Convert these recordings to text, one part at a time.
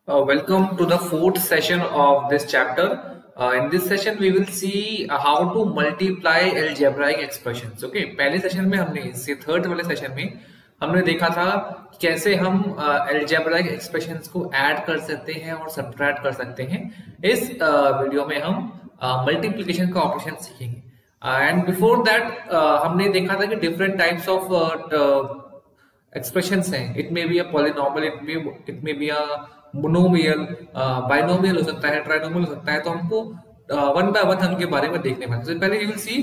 Welcome to the fourth session of this chapter. In this session, we will see how to multiply algebraic expressions. Okay, पहले session में हमने इससे third वाले session में हमने देखा था कैसे हम algebraic expressions को ऐड कर सकते हैं और सब्ट्रैक्ट कर सकते हैं. इस वीडियो में हम मल्टीप्लिकेशन का ऑपरेशन सीखेंगे. एंड बिफोर दैट हमने देखा था कि डिफरेंट टाइप्स ऑफ एक्सप्रेशंस हैं. It may be a polynomial, it may be a monomial, binomial हो सकता है, ट्राइनोमियल हो सकता है. तो हमको वन बाय वन उनके बारे में देखने वाले. तो पहले you will see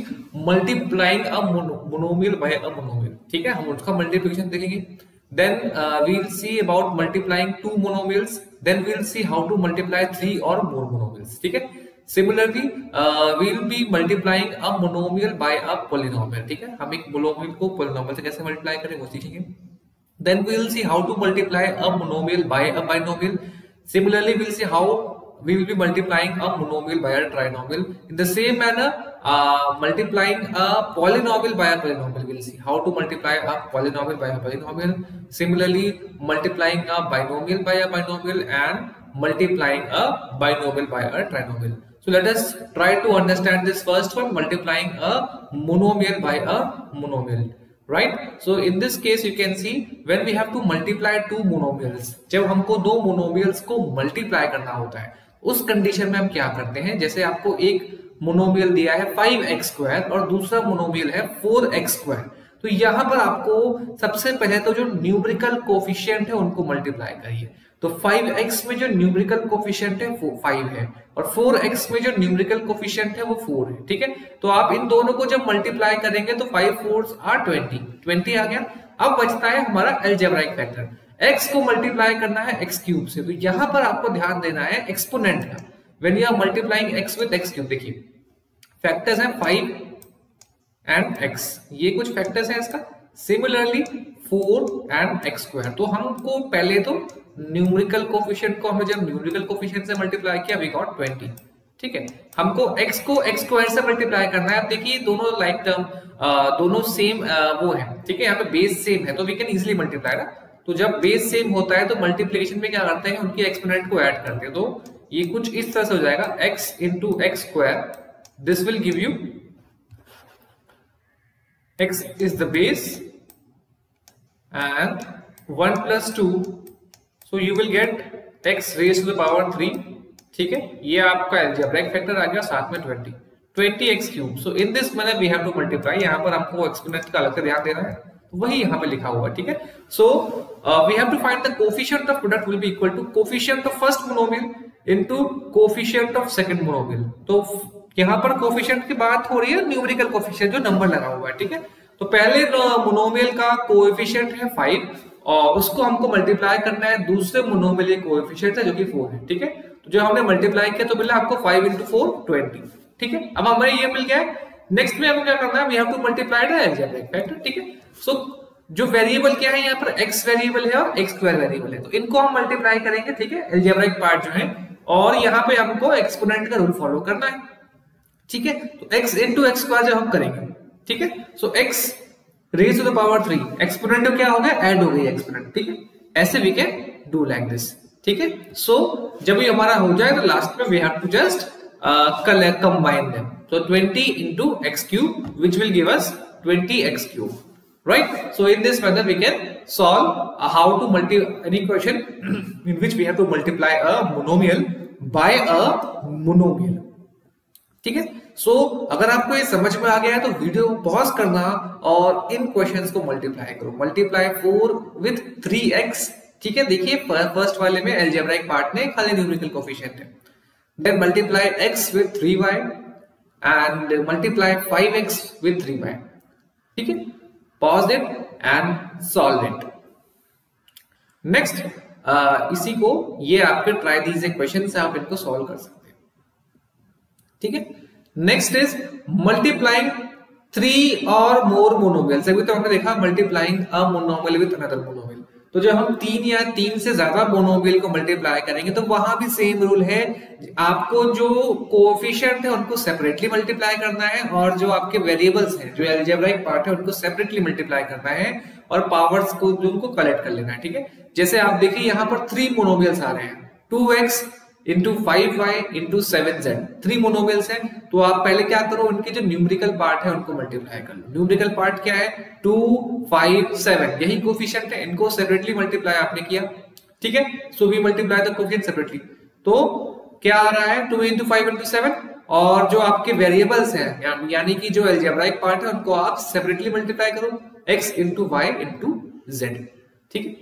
multiplying a monomial by a monomial. ठीक है, हम उसका मल्टीप्लिकेशन देखेंगे. Then we will see about multiplying two monomials. Then we will see how to multiply three और मोर मोनोमियल्स. ठीक है, similarly we will be multiplying a monomial by a polynomial. ठीक है, हम एक मोनोमियल को पॉलिनोमियल से कैसे मल्टीप्लाई करें वो सीखेंगे. Then we will see how to multiply a monomial by a binomial. Similarly, we will see how we will be multiplying a monomial by a trinomial. In the same manner, multiplying a polynomial by a polynomial. We will see how to multiply a polynomial by a polynomial. Similarly, multiplying a binomial by a binomial and multiplying a binomial by a trinomial. So let us try to understand this first one, multiplying a monomial by a monomial. Right? So in this case you can see when we have to multiply two monomials, जब हमको दो monomials को multiply करना होता है उस condition में हम क्या करते हैं. जैसे आपको एक मोनोमियल दिया है 5x स्क्वायर और दूसरा मोनोमियल है 4x स्क्वायर. तो यहां पर आपको सबसे पहले तो जो न्यूमेरिकल कोफिशिएंट है उनको मल्टीप्लाई करिए. तो 5x में जो न्यूमेरिकल कोफिशिएंट है वो 5 है और 4x में जो न्यूमेरिकल कोफिशिएंट है वो 4 है. ठीक है, तो आप इन दोनों को जब मल्टीप्लाई करेंगे तो 5 4s आर 20 आ गया. अब बचता है हमारा अलजेब्राइक फैक्टर. x को मल्टीप्लाई करना है x क्यूब से. तो यहां पर आपको ध्यान देना है एक्सपोनेंट का. When you are multiplying x with x cube, देखिए फैक्टर्स हैं 5 एंड x, ये कुछ फैक्टर्स हैं इसका. Similarly 4 and x square. तो हमको पहले तो न्यूमेरिकल कोफिशिएंट को हमने जब न्यूमेरिकल कोफिशिएंट से मल्टीप्लाई किया वी गॉट 20. ठीक है, हमको x को x स्क्वायर से मल्टीप्लाई करना है. देखिए दोनों लाइक टर्म दोनों सेम वो है. ठीक है, यहाँ पे बेस सेम है तो वी कैन इजीली मल्टीप्लाई ना. तो जब बेस सेम होता है तो मल्टीप्लिकेशन में क्या करते हैं, उनकी एक्सपोनेंट को ऐड करते हैं. तो ये कुछ इस तरह से हो जाएगा x into x square. This will give you x is the base and 1 plus 2, so you will get x raised to the power 3. ठीक है, ये आपका अलजेब्राइक फैक्टर आ गया. साथ में 20x cube. So in this manner we have to multiply. यहाँ पर आपको एक्सपोनेंट का अलग से ध्यान देना है, वही यहाँ पे लिखा हुआ है. ठीक है, so we have to find the coefficient of product will be equal to coefficient of first monomial into coefficient of second monomial. तो यहाँ पर कोफिशिएंट की बात हो रही है न्यूमेरिकल कोफिशिएंट जो नंबर लगा हुआ है. ठीक है, तो पहले मोनोमियल का कोएफिशिएंट है 5 और उसको हमको मल्टीप्लाई करना है दूसरे मोनोमियल का कोएफिशिएंट है जो कि 4 है. ठीक है, तो जो हमने मल्टीप्लाई किया तो मिला आपको 5 इंटू 4 20. ठीक है, अब हमें ये मिल गया. नेक्स्ट में हमको क्या करना है, we have to multiply the algebraic factor. ठीक है, सो जो वेरिएबल क्या है यहाँ पर x वेरिएबल है और x स्क्वायर वेरिएबल है, तो इनको हम मल्टीप्लाई करेंगे. ठीक है, अलजेब्राइक पार्ट जो है, और यहाँ पे हमको एक्सपोनेंट का रूल फॉलो करना है. ठीक है, तो x इंटू एक्स स्क्वायर जब हम करेंगे, ठीक है, so x raise to the power 3, exponent क्या हो गया, ऐड हो गई एक्सपोनेंट. ठीक है, ऐसे we can do like this. ठीक है, सो जब ये हमारा हो जाए तो लास्ट में we have to just combine them. तो 20 into x cube which will give us 20x cube. Right? So in this method we can solve how to any question in which we have to multiply a monomial by a monomial. ठीक है, सो अगर आपको ये समझ में आ गया है तो वीडियो पॉज करना और इन क्वेश्चंस को मल्टीप्लाई करो. Multiply 4 with 3x. ठीक है, देखिए फर्स्ट वाले में अलजेब्राइक पार्ट में खाली न्यूमेरिकल कोफिशिएंट है. Then multiply x with 3y and multiply 5x with 3y. ठीक है, pause it and solve it. Next इसी को ये आपके ट्राई दीजिए क्वेश्चन से आप इनको सॉल्व कर सकते हैं. ठीक है, नेक्स्ट इज मल्टीप्लाइंग 3 और मोर मोनोमियल्स. अभी तो हमने देखा multiplying a monomial with another monomial. तो जब हम 3 या 3 से ज्यादा मोनोमियल को मल्टीप्लाई करेंगे तो वहां भी सेम रूल है. आपको जो कोएफिशिएंट है उनको सेपरेटली मल्टीप्लाई करना है और जो आपके वेरिएबल्स हैं जो अलजेब्राइक पार्ट है उनको सेपरेटली मल्टीप्लाई करना है और पावर्स को जो उनको कलेक्ट कर लेना है. ठीक है, जैसे आप देखिए यहाँ पर 3 मोनोमियल्स आ रहे हैं 2x into 5y into 7z, 3 monomials हैं। तो आप पहले क्या करो, उनके जो न्यूमेरिकल पार्ट है उनको मल्टीप्लाई कर लो। न्यूमेरिकल पार्ट क्या है, 2, 5, 7, यही कोफिशिएंट है, इनको सेपरेटली मल्टीप्लाई आपने किया, ठीक है। So we multiply the coefficient separately, तो क्या आ रहा है 2 इंटू 5 इंटू 7, और जो आपके वेरिएबल्स हैं यानी कि जो अलजेब्राइक पार्ट है उनको आप सेपरेटली मल्टीप्लाई करो, x into y into z, ठीक है,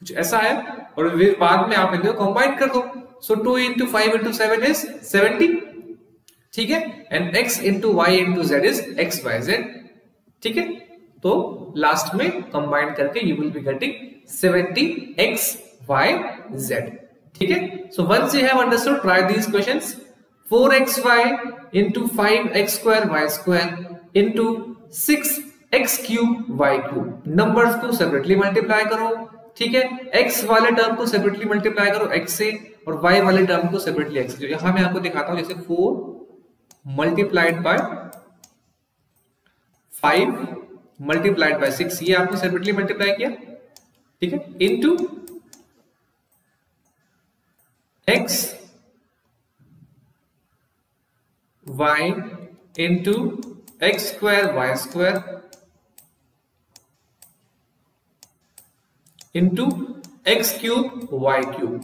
कुछ ऐसा है। और फिर बाद में आप इनको कंबाइन कर दो, सो 2 इंटू 5 इंटू 7 इज 70, ठीक है, and x into y into z is x y z, ठीक है। तो लास्ट में कंबाइन करके you will be getting 70x y z, ठीक है। So once you have understood, try these questions. 4xy into 5x square y square into 6x cube y cube, numbers को separately multiply करो, ठीक है। x वाले term को separately multiply करो x से, और y वाले टर्म को सेपरेटली x से। यहां मैं आपको दिखाता हूं, जैसे 4 मल्टीप्लाइड बाय 5 मल्टीप्लाइड बाय 6, ये आपको सेपरेटली मल्टीप्लाई किया, ठीक है, into x y into x square y square into x cube y cube।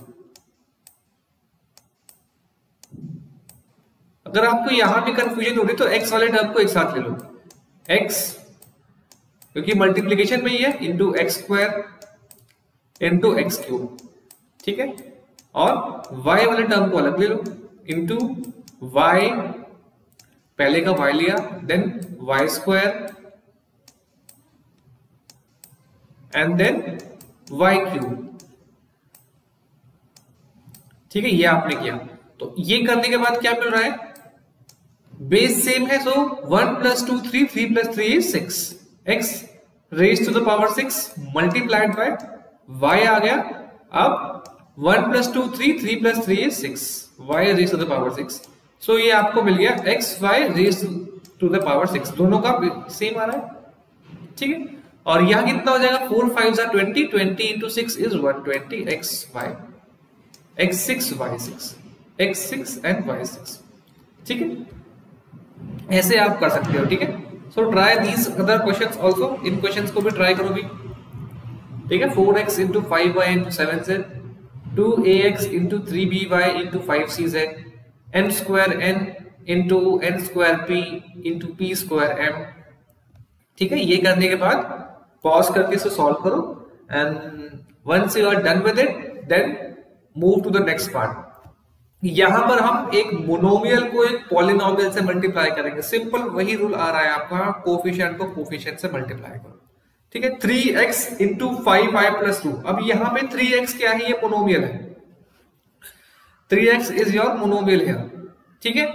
अगर आपको यहां भी कंफ्यूजन हो रही तो x वाले टर्म को एक साथ ले लो, x क्योंकि मल्टीप्लीकेशन में ही है, into x square into x cube, ठीक है, और y वाले टर्म को अलग ले लो, इंटू y, पहले का y लिया, then y square and then y cube, ठीक है, ये आपने किया। तो ये करने के बाद क्या मिल रहा है, बेस सेम है, सो 1 + 2 3, 3 + 3 is 6, x raised to the power 6 multiplied by y आ गया। अब 1 + 2 3, 3 + 3 is 6, y raised to the power 6, सो ये आपको मिल गया x y raised to the power 6, दोनों का सेम आ रहा है, ठीक है। और यहां कितना हो जाएगा, 4 5 are 20, 20 into 6 is 120, x6 y6, x6 and y6, ठीक है, ऐसे आप कर सकते हो, ठीक है। So try these other questions also, in questions को भी ट्राई करो भी, ठीक है। 4x into 5y into 7z, 2ax into 3by into 5cz, n square n into n square p into p square m, ठीक है। ये करने के बाद पॉज करके इसे सॉल्व करो, and once you are done with it then move to the next part. यहां पर हम एक मोनोमियल को एक पॉलिनोमियल से मल्टीप्लाई करेंगे, सिंपल वही रूल आ रहा है आपका, कोफिशिएंट को कोफिशिएंट से मल्टीप्लाई करो, ठीक है। 3x into 5y + 2, अब यहां पे 3x क्या है, ये मोनोमियल है, 3x इज योर मोनोमियल है, ठीक है,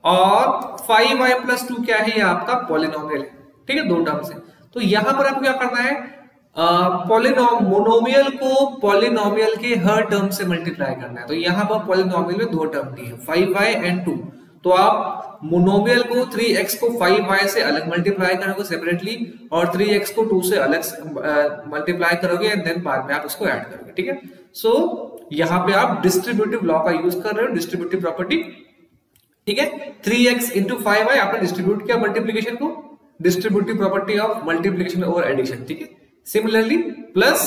और 5y + 2 क्या है, ये आपका पॉलिनोमियल है, ठीक है, दो टर्म से। तो यहां पर आपको क्या करना है, मोनोमियल को पॉलिनोमियल के हर टर्म से मल्टीप्लाई करना है। तो यहां पर पॉलिनोमियल में दो टर्म दी है, 5y and 2, तो आप मोनोमियल को 3x को 5y से अलग मल्टीप्लाई करोगे सेपरेटली, और 3x को 2 से अलग मल्टीप्लाई करोगे, एंड देन बाद में आप उसको ऐड करोगे, ठीक है। सो यहां पे आप डिस्ट्रीब्यूटिव लॉ का यूज कर रहे हो, डिस्ट्रीब्यूटिव प्रॉपर्टी, ठीक है। 3x into 5y आपने डिस्ट्रीब्यूट किया मल्टीप्लीकेशन को, distributive property of multiplication over addition, ठीक है। सिमिलरली प्लस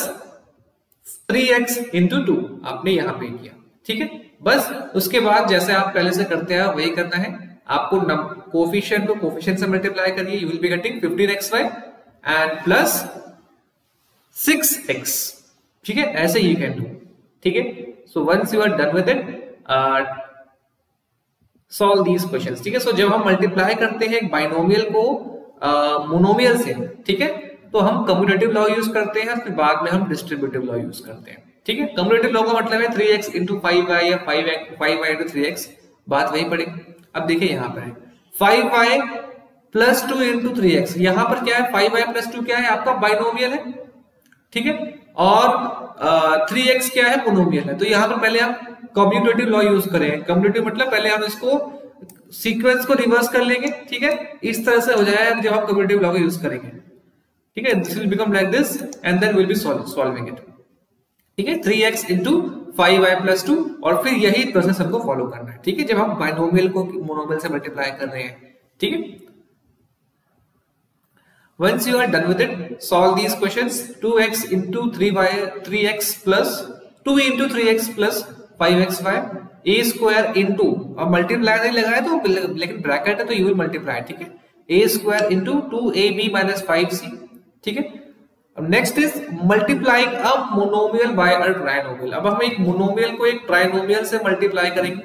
3x into 2 आपने यहां पे किया, ठीक है। बस उसके बाद जैसे आप पहले से करते हैं वही करना है, आपको कोफिशिएंट को कोफिशिएंट से मल्टीप्लाई करिए, you will be getting 15xy and plus 6x, ठीक है, ऐसे यू कैन डू, ठीक है। So once you are done with it solve these questions, ठीक है। सो जब हम मल्टीप्लाई करते हैं बाइनोमियल को मोनोमियल से, ठीक है, तो हम कम्यूटेटिव लॉ यूज करते हैं, फिर बाद में हम डिस्ट्रीब्यूटिव लॉ यूज करते हैं, ठीक है। कम्यूटेटिव लॉ का मतलब है 3x into 5y या 5y into 3x, बात वही पड़ेगी। अब देखिए यहां पर है 5y + 2 into 3x, यहां पर क्या है, 5y + 2 क्या है, आपका बाइनोमियल है, ठीक है, और 3x क्या है, मोनोमियल है। तो यहां पर पहले हम कम्यूटेटिव लॉ यूज करें, कम्यूटेटिव मतलब पहले हम इसको सीक्वेंस को रिवर्स कर लेंगे, ठीक है, इस तरह से हो जाएगा जब हम कम्यूटेटिव लॉ का यूज करेंगे, ठीक है। This will become like this and then will be solving it, ठीक है। 3x into 5y प्लस 2 और फिर यही प्रोसेस हमको फॉलो करना है, ठीक है, जब हम बाइनोमियल को मोनोमियल से मल्टीप्लाई कर रहे हैं, ठीक है। Once you are done with it, solve these questions. 2x into 3x plus 2 into 3x plus 5xy a square into, अब मल्टीप्लाई नहीं लगाया तो लेकिन ब्रैकेट है तो यू विल मल्टीप्लाई, ठीक है, a square into 2ab minus 5c, ठीक है। अब next is multiplying a monomial by a trinomial. अब हम एक मोनोमियल को एक ट्राइनोमियल से मल्टीप्लाई करेंगे,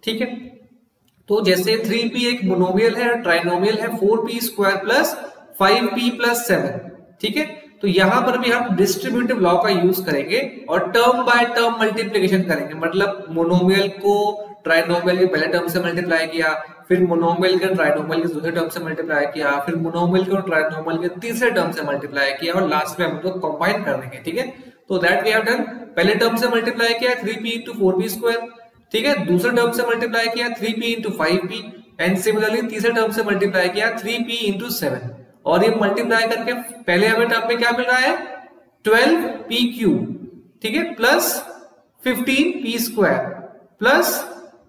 ठीक है। तो जैसे 3p एक मोनोमियल है, ट्राइनोमियल है 4p square plus 5p plus 7, ठीक है। तो यहां पर भी हम डिस्ट्रीब्यूटिव लॉ का यूज करेंगे और टर्म बाय टर्म मल्टीप्लिकेशन करेंगे, मतलब मोनोमियल को ट्राइनोमियल के पहले टर्म से मल्टीप्लाई किया, फिर मोनोमियल के ट्राइनोमियल के दूसरे टर्म से मल्टीप्लाई किया, फिर मोनोमियल को ट्राइनोमियल के तीसरे टर्म से मल्टीप्लाई किया और लास्ट में हम लोग कंबाइन कर देंगे, ठीक है। तो दैट वी हैव डन, पहले टर्म से मल्टीप्लाई किया 3p into 4p स्क्वायर, ठीक है, दूसरे टर्म से मल्टीप्लाई किया 3p into 5p and similarly तीसरे टर्म से मल्टीप्लाई किया 3p into 7 और ये मल्टीप्लाई करके पहले हमें टर्म में क्या मिल रहा है 12p क्यूब, ठीक है, plus 15p square plus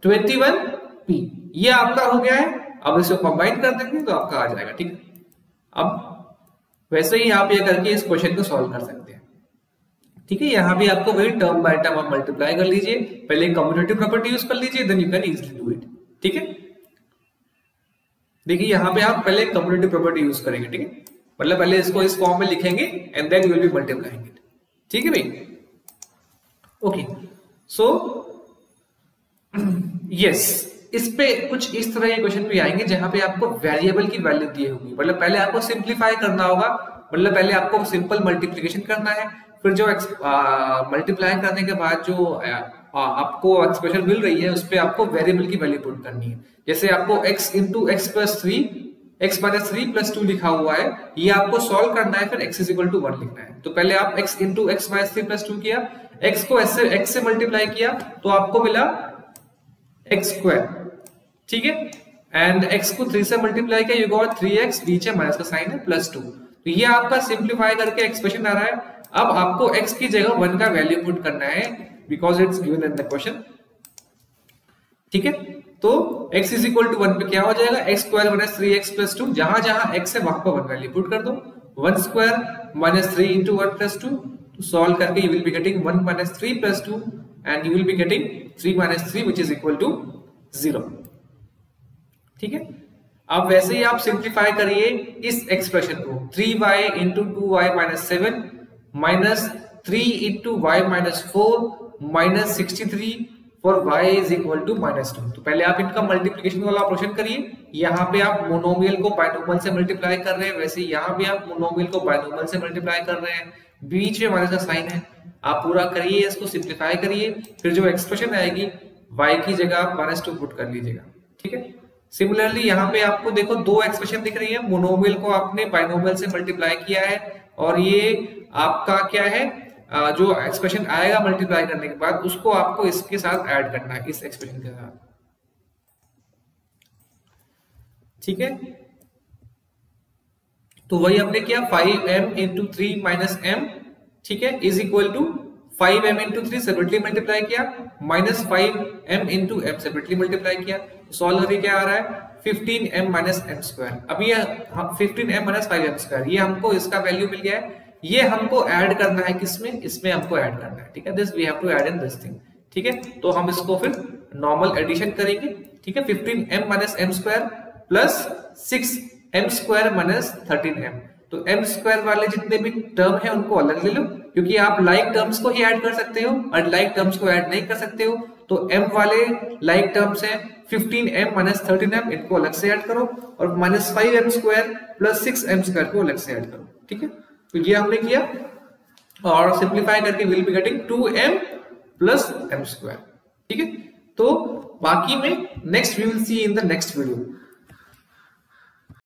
21p, ये आपका हो गया है। अब इसको कंबाइन कर देंगे तो आपका आ जाएगा, ठीक है। अब वैसे ही आप ये करके इस क्वेश्चन को सॉल्व कर सकते हैं, ठीक है। यहां भी आपको वही टर्म बाय टर्म आप मल्टीप्लाई कर लीजिए, पहले कम्यूटेटिव प्रॉपर्टी यूज कर लीजिए, then you can easily do it, ठीक है। देखिए यहां पे आप पहले कम्यूटेटिव प्रॉपर्टी यूज करेंगे, ठीक है, मतलब पहले इसको इस फॉर्म में लिखेंगे and then you will be multiplying it, ठीक है भाई। ओके, सो यस, इस पे कुछ इस तरह के क्वेश्चन भी आएंगे जहां पे आपको वेरिएबल की वैल्यू दी होगी, मतलब पहले आपको सिंप्लीफाई करना होगा, मतलब पहले आपको सिंपल मल्टीप्लिकेशन करना है, फिर जो मल्टीप्लाई करने के बाद जो आपको एक्सप्रेशन मिल रही है उस पे आपको वेरिएबल की वैल्यू पुट करनी है। जैसे आपको x into x plus 3 x minus 3 plus 2 लिखा हुआ है, ये आपको सॉल्व करना है, फिर x is equal to 1 लिखना है। तो पहले आप x into x minus 3 plus 2 किया, x को x से मल्टीप्लाई किया तो आपको मिला x स्क्वायर, ठीक है, एंड x को 3 से मल्टीप्लाई किया यू गॉट 3x, नीचे माइनस का साइन है प्लस 2, तो ये आपका सिंप्लीफाई करके एक्सप्रेशन आ रहा है। अब आपको x की जगह 1 का वैल्यू पुट करना है because it's given in the question, ठीक है। तो x इज इक्वल टू 1 पे क्या हो जाएगा, x square minus 3x plus 2, जहां जहां x है वहां पर 1 वैल्यू पुट कर दो, 1 स्क्वायर माइनस 3 into 1 प्लस 2, तो सॉल्व करके you will be getting 1 minus 3 plus 2 and you will be getting 3 minus 3 which is equal to 0, ठीक है। अब वैसे ही आप सिंप्लीफाई करिए इस एक्सप्रेशन को, 3y into 2y minus 7 minus 3 into y minus 4 minus 63 for y is equal to minus 2। तो पहले आप इनका मल्टीप्लिकेशन वाला ऑपरेशन करिए, यहाँ पे आप मोनोमियल को बाइनोमियल से मल्टीप्लाई कर रहे हैं, वैसे यहाँ भी आप मोनोमियल को बाइनोमियल से मल्टीप्लाई कर रहे हैं, बीच में माइनस का साइन है, आप पूरा करिए, इसको सिंप्लीफाई करिए, फिर जो एक्सप्रेशन आएगी y की जगह आप माइनस 2 पुट कर लीजिएगा, ठीक है। सिमिलरली यहाँ पे आपको देखो दो एक्सप्रेशन दिख रही है, मोनोमियल को आपने बाइनोमियल से मल्टीप्लाई किया है और ये आपका क्या है जो एक्सप्रेशन आएगा मल्टीप्लाई करने के बाद उसको आपको इसके साथ ऐड करना है, इस एक्सप्रेशन के साथ, ठीक है। तो वही हमने किया 5m into 3 minus m, ठीक है, is equal to 5m into 3 separately multiply किया minus 5m into m separately multiply किया, सॉल्व करके क्या आ रहा है 15m minus m स्क्वायर। अब ये 15m minus 5m स्क्वायर, ये हमको इसका वैल्यू मिल गया है, ये हमको ऐड करना है किसमें, इसमें हमको ऐड करना है, ठीक है, this we have to add in this thing, ठीक है। तो हम इसको फिर नॉर्मल एडिशन करेंगे, ठीक है, 15m minus m square plus 6m square minus 13m, तो m स्क्वायर वाले जितने भी टर्म है उनको अलग ले लो, क्योंकि आप लाइक टर्म्स को ही ऐड कर सकते हो और लाइक टर्म्स को ऐड नहीं कर सकते हो, तो m वाले लाइक टर्म्स हैं 15m माइनस 13m, इनको अलग से ऐड करो और minus 5m square plus 6m square को अलग से ऐड करो, ठीक है। तो ये हमने किया और सिंप्लीफाई करके will be getting 2m plus m square, ठीक है। तो बाकी में next we will see in the next video.